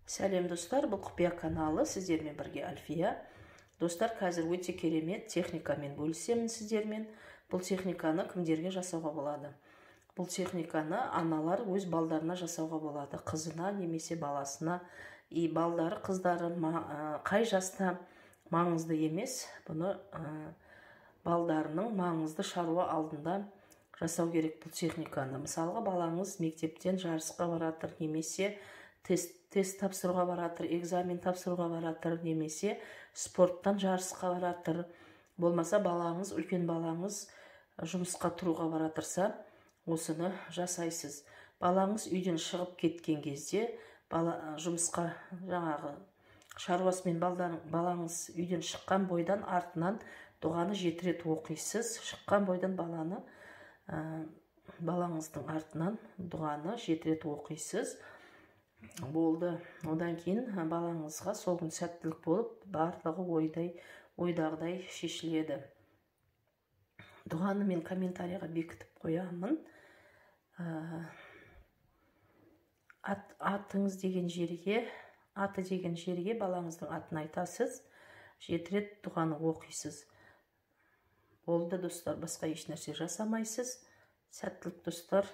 Сәлем достар, бұл құпия каналы, сіздермен бірге Альфия. Достар, қазір өте керемет техникамен бөлісемін сіздермен. Бұл техниканы кімдерге жасауға болады? Бұл техниканы аналар өз балдарына жасауға болады, қызына немесе баласына. Балдары, қыздары қай жаста маңызды емес, бұны балдарының маңызды шаруа алдында жасау керек бұл техниканы. Мысалға, балаңыз мектептен жарысқа баратыр, немесе тест тапсыруға баратыр, экзамен тапсыруға баратыр, немесе спорттан жарысқа баратыр. Болмаса балаңыз, үлкен балаңыз жұмысқа тұруға баратырса, осыны жасайсыз. Балаңыз үйден шығып кеткен кезде, жұмысқа жаңағы шаруасымен балаңыз үйден шыққан бойдан артынан дұғаны 7 рет оқисыз. Шыққан бойдан балаңыздың артынан дұғаны 7 рет оқисыз. Болды. Одан кейін балаңызға сол күн сәттілік болып, барлығы ойдағыдай шешіледі. Дұғаны мен комментарийға бекітіп қоямын. Атыңыз деген жерге, аты деген жерге балаңыздың атын айтасыз. 7 рет дұғаны оқисыз. Болды достар, басқа еш нәрсе жасамайсыз. Сәттілік достар.